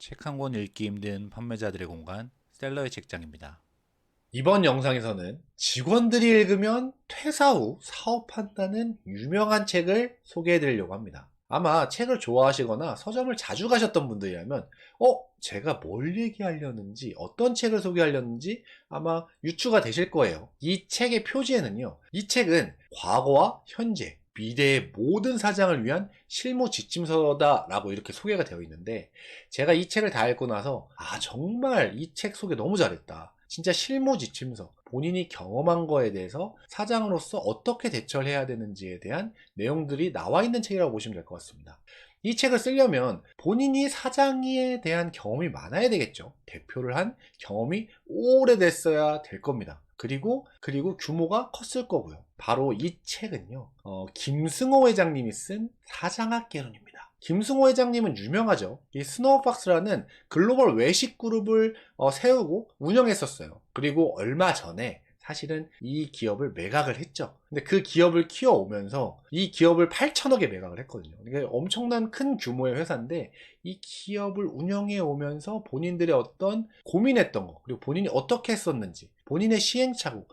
책 한 권 읽기 힘든 판매자들의 공간, 셀러의 책장입니다. 이번 영상에서는 직원들이 읽으면 퇴사 후 사업한다는 유명한 책을 소개해 드리려고 합니다. 아마 책을 좋아하시거나 서점을 자주 가셨던 분들이라면 제가 뭘 얘기하려는지 어떤 책을 소개하려는지 아마 유추가 되실 거예요. 이 책의 표지에는요, 이 책은 과거와 현재 미래의 모든 사장을 위한 실무 지침서다라고 이렇게 소개가 되어 있는데, 제가 이 책을 다 읽고 나서 정말 이 책 소개 너무 잘했다. 진짜 실무 지침서, 본인이 경험한 거에 대해서 사장으로서 어떻게 대처를 해야 되는지에 대한 내용들이 나와 있는 책이라고 보시면 될 것 같습니다. 이 책을 쓰려면 본인이 사장에 대한 경험이 많아야 되겠죠. 대표를 한 경험이 오래됐어야 될 겁니다. 그리고 규모가 컸을 거고요. 바로 이 책은요, 김승호 회장님이 쓴 사장학개론입니다. 김승호 회장님은 유명하죠. 이 스노우박스라는 글로벌 외식 그룹을 세우고 운영했었어요. 그리고 얼마 전에 사실은 이 기업을 매각을 했죠. 근데 그 기업을 키워오면서 이 기업을 8천억에 매각을 했거든요. 이게 엄청난 큰 규모의 회사인데, 이 기업을 운영해 오면서 본인들의 어떤 고민했던 거, 그리고 본인이 어떻게 했었는지, 본인의 시행착오,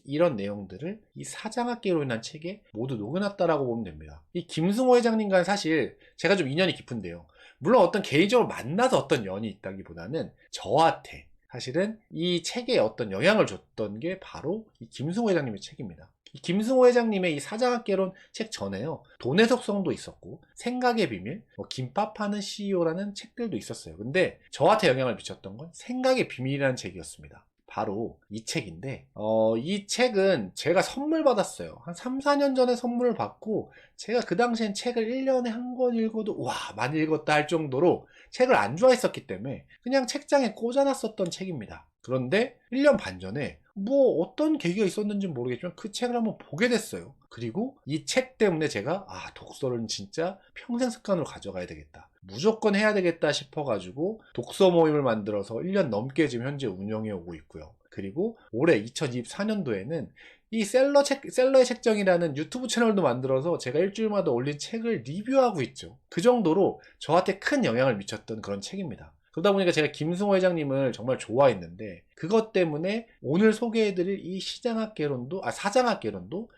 이런 내용들을 이 사장학개론이라는 책에 모두 녹여놨다라고 보면 됩니다. 이 김승호 회장님과는 사실 제가 좀 인연이 깊은데요. 물론 어떤 개인적으로 만나서 어떤 연이 있다기보다는 저한테 사실은 이 책에 어떤 영향을 줬던 게 바로 이 김승호 회장님의 책입니다. 이 김승호 회장님의 이 사장학개론 책 전에요, 돈의 속성도 있었고 생각의 비밀, 김밥하는 CEO라는 책들도 있었어요. 근데 저한테 영향을 미쳤던 건 생각의 비밀이라는 책이었습니다. 바로 이 책인데, 이 책은 제가 선물 받았어요. 한 3, 4년 전에 선물을 받고, 제가 그 당시엔 책을 1년에 한 권 읽어도 많이 읽었다 할 정도로 책을 안 좋아했었기 때문에 그냥 책장에 꽂아놨었던 책입니다. 그런데 1년 반 전에 어떤 계기가 있었는지 모르겠지만 그 책을 한번 보게 됐어요. 그리고 이 책 때문에 제가 독서를 진짜 평생 습관으로 가져가야 되겠다, 무조건 해야 되겠다 싶어가지고 독서 모임을 만들어서 1년 넘게 지금 현재 운영해 오고 있고요. 그리고 올해 2024년도에는 이 셀러의 책정이라는 유튜브 채널도 만들어서 제가 일주일마다 올린 책을 리뷰하고 있죠. 그 정도로 저한테 큰 영향을 미쳤던 그런 책입니다. 그러다 보니까 제가 김승호 회장님을 정말 좋아했는데, 그것 때문에 오늘 소개해드릴 이 사장학개론도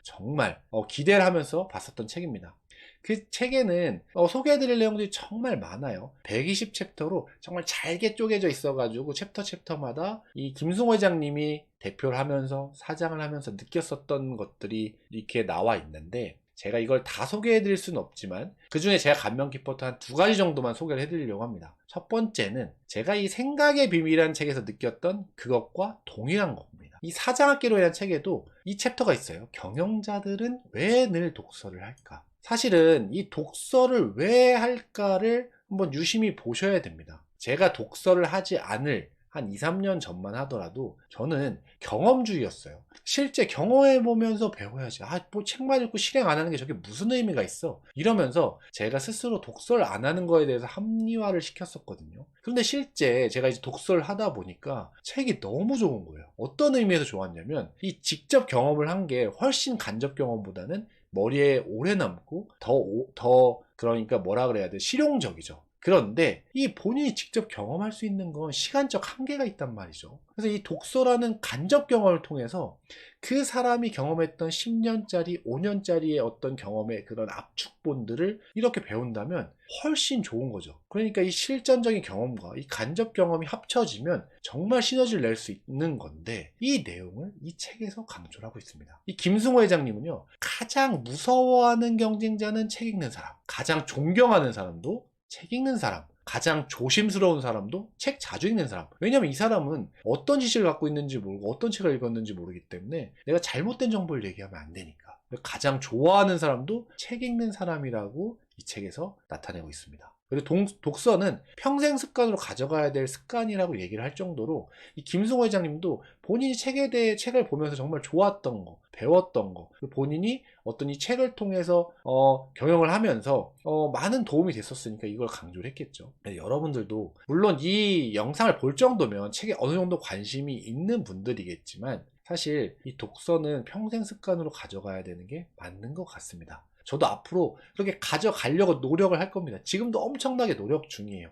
정말 기대를 하면서 봤었던 책입니다. 그 책에는 소개해드릴 내용들이 정말 많아요. 120챕터로 정말 잘게 쪼개져 있어가지고 챕터마다 이 김승호 회장님이 대표를 하면서 사장을 하면서 느꼈었던 것들이 이렇게 나와 있는데, 제가 이걸 다 소개해드릴 수는 없지만 그 중에 제가 감명 깊었던 한 2가지 정도만 소개를 해드리려고 합니다. 첫 번째는 제가 이 생각의 비밀이라는 책에서 느꼈던 그것과 동일한 겁니다. 이 사장학개론이라는 책에도 이 챕터가 있어요. 경영자들은 왜 늘 독서를 할까? 사실은 이 독서를 왜 할까를 한번 유심히 보셔야 됩니다. 제가 독서를 하지 않을 한 2, 3년 전만 하더라도 저는 경험주의였어요. 실제 경험해보면서 배워야지. 책만 읽고 실행 안 하는 게 저게 무슨 의미가 있어? 이러면서 제가 스스로 독서를 안 하는 거에 대해서 합리화를 시켰었거든요. 그런데 실제 제가 이제 독서를 하다 보니까 책이 너무 좋은 거예요. 어떤 의미에서 좋았냐면, 이 직접 경험을 한 게 훨씬 간접 경험보다는 머리에 오래 남고 그러니까 뭐라 그래야 돼? 실용적이죠. 그런데 이 본인이 직접 경험할 수 있는 건 시간적 한계가 있단 말이죠. 그래서 이 독서라는 간접 경험을 통해서 그 사람이 경험했던 10년짜리, 5년짜리의 어떤 경험의 그런 압축본들을 이렇게 배운다면 훨씬 좋은 거죠. 그러니까 이 실전적인 경험과 이 간접 경험이 합쳐지면 정말 시너지를 낼 수 있는 건데, 이 내용을 이 책에서 강조를 하고 있습니다. 이 김승호 회장님은요, 가장 무서워하는 경쟁자는 책 읽는 사람, 가장 존경하는 사람도 책 읽는 사람, 가장 조심스러운 사람도 책 자주 읽는 사람. 왜냐면 이 사람은 어떤 지식을 갖고 있는지 모르고 어떤 책을 읽었는지 모르기 때문에 내가 잘못된 정보를 얘기하면 안 되니까. 가장 좋아하는 사람도 책 읽는 사람이라고 이 책에서 나타내고 있습니다. 그리고 독서는 평생 습관으로 가져가야 될 습관이라고 얘기를 할 정도로, 이 김승호 회장님도 본인이 책을 보면서 정말 좋았던 거, 배웠던 거, 본인이 어떤 이 책을 통해서 경영을 하면서 많은 도움이 됐었으니까 이걸 강조를 했겠죠. 여러분들도 물론 이 영상을 볼 정도면 책에 어느 정도 관심이 있는 분들이겠지만, 사실 이 독서는 평생 습관으로 가져가야 되는 게 맞는 것 같습니다. 저도 앞으로 그렇게 가져가려고 노력을 할 겁니다. 지금도 엄청나게 노력 중이에요.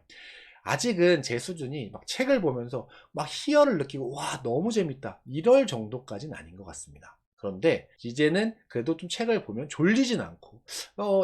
아직은 제 수준이 막 책을 보면서 막 희열을 느끼고 와 너무 재밌다 이럴 정도까지는 아닌 것 같습니다. 그런데 이제는 그래도 좀 책을 보면 졸리진 않고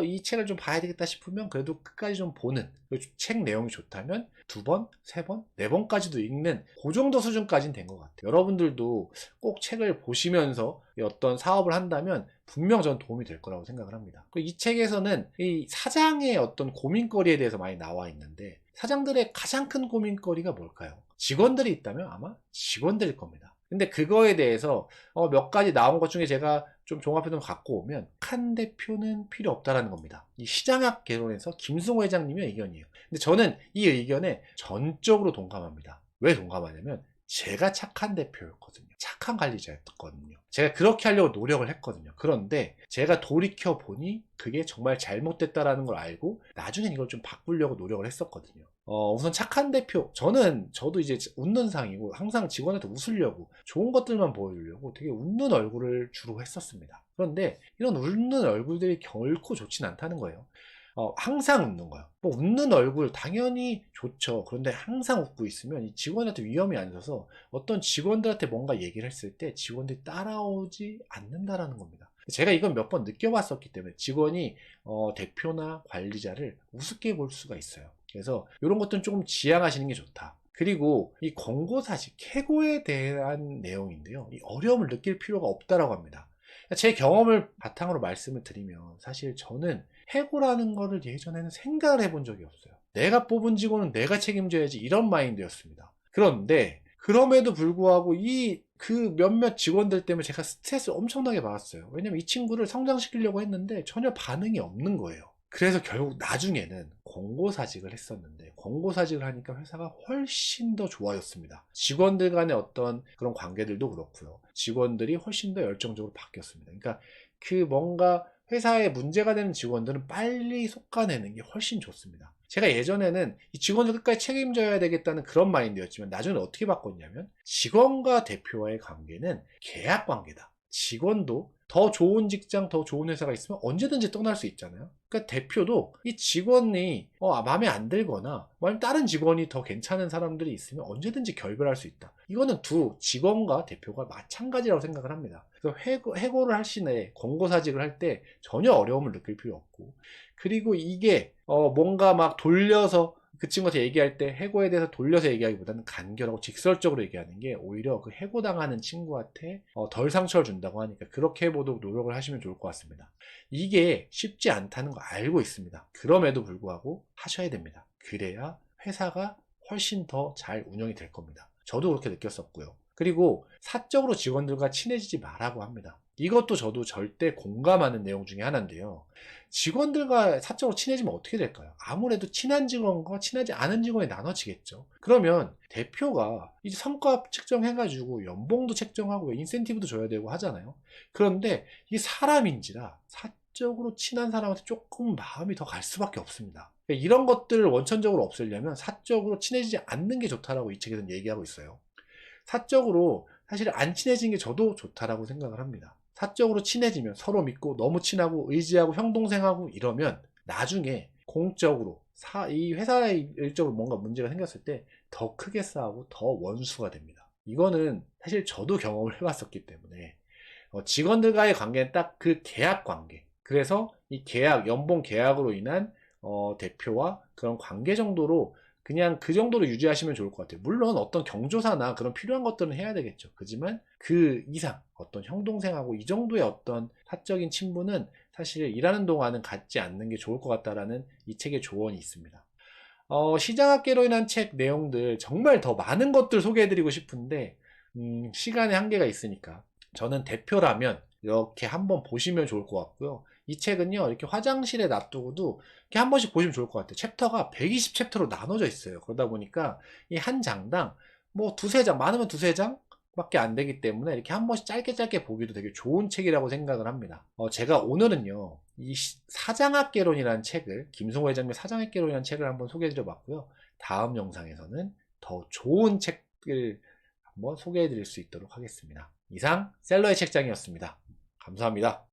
이 책을 좀 봐야 되겠다 싶으면 그래도 끝까지 좀 보는, 그리고 책 내용이 좋다면 두 번, 세 번, 네 번까지도 읽는 그 정도 수준까지는 된 것 같아요. 여러분들도 꼭 책을 보시면서 어떤 사업을 한다면 분명 전 도움이 될 거라고 생각을 합니다. 그리고 이 책에서는 이 사장의 어떤 고민거리에 대해서 많이 나와 있는데, 사장들의 가장 큰 고민거리가 뭘까요? 직원들이 있다면 아마 직원들일 겁니다. 근데 그거에 대해서 몇 가지 나온 것 중에 제가 좀 종합해 좀 갖고 오면, 착한 대표는 필요 없다라는 겁니다. 이 시장학 개론에서 김승호 회장님의 의견이에요. 근데 저는 이 의견에 전적으로 동감합니다. 왜 동감하냐면 제가 착한 대표였거든요. 착한 관리자였거든요. 제가 그렇게 하려고 노력을 했거든요. 그런데 제가 돌이켜 보니 그게 정말 잘못됐다라는 걸 알고 나중엔 이걸 좀 바꾸려고 노력을 했었거든요. 우선 착한 대표, 저도 이제 웃는 상이고 항상 직원한테 웃으려고 좋은 것들만 보여주려고 되게 웃는 얼굴을 주로 했었습니다. 그런데 이런 웃는 얼굴들이 결코 좋진 않다는 거예요. 항상 웃는 거예요. 뭐 웃는 얼굴 당연히 좋죠. 그런데 항상 웃고 있으면 이 직원한테 위험이 안져서 어떤 직원들한테 뭔가 얘기를 했을 때 직원들이 따라오지 않는다라는 겁니다. 제가 이건 몇 번 느껴봤었기 때문에 직원이 대표나 관리자를 우습게 볼 수가 있어요. 그래서 이런 것들은 조금 지양하시는 게 좋다. 그리고 이 권고사직, 해고에 대한 내용인데요. 이 어려움을 느낄 필요가 없다라고 합니다. 제 경험을 바탕으로 말씀을 드리면 사실 저는 해고라는 거를 예전에는 생각을 해본 적이 없어요. 내가 뽑은 직원은 내가 책임져야지 이런 마인드였습니다. 그런데 그럼에도 불구하고 그 몇몇 직원들 때문에 제가 스트레스 엄청나게 받았어요. 왜냐면 이 친구를 성장시키려고 했는데 전혀 반응이 없는 거예요. 그래서 결국 나중에는 권고사직을 했었는데, 권고사직을 하니까 회사가 훨씬 더 좋아졌습니다. 직원들 간의 어떤 그런 관계들도 그렇고요. 직원들이 훨씬 더 열정적으로 바뀌었습니다. 그러니까 그 뭔가 회사에 문제가 되는 직원들은 빨리 솎아내는 게 훨씬 좋습니다. 제가 예전에는 이 직원들 끝까지 책임져야 되겠다는 그런 마인드였지만 나중에 어떻게 바꿨냐면, 직원과 대표와의 관계는 계약 관계다. 직원도 더 좋은 직장, 더 좋은 회사가 있으면 언제든지 떠날 수 있잖아요. 그러니까 대표도 이 직원이 마음에 안 들거나 아니면 다른 직원이 더 괜찮은 사람들이 있으면 언제든지 결별할 수 있다. 이거는 두 직원과 대표가 마찬가지라고 생각을 합니다. 그래서 해고를 하시네, 권고사직을 할 때 전혀 어려움을 느낄 필요 없고, 그리고 이게 뭔가 막 돌려서 그 친구한테 얘기할 때 해고에 대해서 돌려서 얘기하기보다는 간결하고 직설적으로 얘기하는 게 오히려 그 해고당하는 친구한테 덜 상처를 준다고 하니까 그렇게 해보도록 노력을 하시면 좋을 것 같습니다. 이게 쉽지 않다는 거 알고 있습니다. 그럼에도 불구하고 하셔야 됩니다. 그래야 회사가 훨씬 더 잘 운영이 될 겁니다. 저도 그렇게 느꼈었고요. 그리고 사적으로 직원들과 친해지지 말라고 합니다. 이것도 저도 절대 공감하는 내용 중에 하나인데요. 직원들과 사적으로 친해지면 어떻게 될까요? 아무래도 친한 직원과 친하지 않은 직원이 나눠지겠죠. 그러면 대표가 이제 성과 측정해가지고 연봉도 책정하고 인센티브도 줘야 되고 하잖아요. 그런데 이 사람인지라 사적으로 친한 사람한테 조금 마음이 더 갈 수밖에 없습니다. 이런 것들을 원천적으로 없애려면 사적으로 친해지지 않는 게 좋다라고 이 책에서는 얘기하고 있어요. 사적으로 사실 안 친해진 게 저도 좋다라고 생각을 합니다. 사적으로 친해지면 서로 믿고 너무 친하고 의지하고 형동생하고 이러면 나중에 공적으로 이 회사의 일적으로 뭔가 문제가 생겼을 때 더 크게 싸우고 더 원수가 됩니다. 이거는 사실 저도 경험을 해봤었기 때문에 직원들과의 관계는 딱 그 계약 관계, 그래서 이 계약, 연봉 계약으로 인한 대표와 그런 관계 정도로 그냥 그 정도로 유지하시면 좋을 것 같아요. 물론 어떤 경조사나 그런 필요한 것들은 해야 되겠죠. 그지만 그 이상 어떤 형동생하고 이 정도의 어떤 사적인 친분은 사실 일하는 동안은 갖지 않는 게 좋을 것 같다라는 이 책의 조언이 있습니다. 시장학계로 인한 책 내용들 정말 더 많은 것들 소개해드리고 싶은데 시간의 한계가 있으니까 저는 대표라면 이렇게 한번 보시면 좋을 것 같고요. 이 책은요, 이렇게 화장실에 놔두고도 이렇게 한 번씩 보시면 좋을 것 같아요. 챕터가 120 챕터로 나눠져 있어요. 그러다 보니까 이 한 장당 뭐 두세 장, 많으면 두세 장 밖에 안 되기 때문에 이렇게 한 번씩 짧게 보기도 되게 좋은 책이라고 생각을 합니다. 제가 오늘은요, 이 사장학개론이라는 책을, 김승호 회장님의 사장학개론이라는 책을 한번 소개해 드려 봤고요. 다음 영상에서는 더 좋은 책을 한번 소개해 드릴 수 있도록 하겠습니다. 이상 셀러의 책장이었습니다. 감사합니다.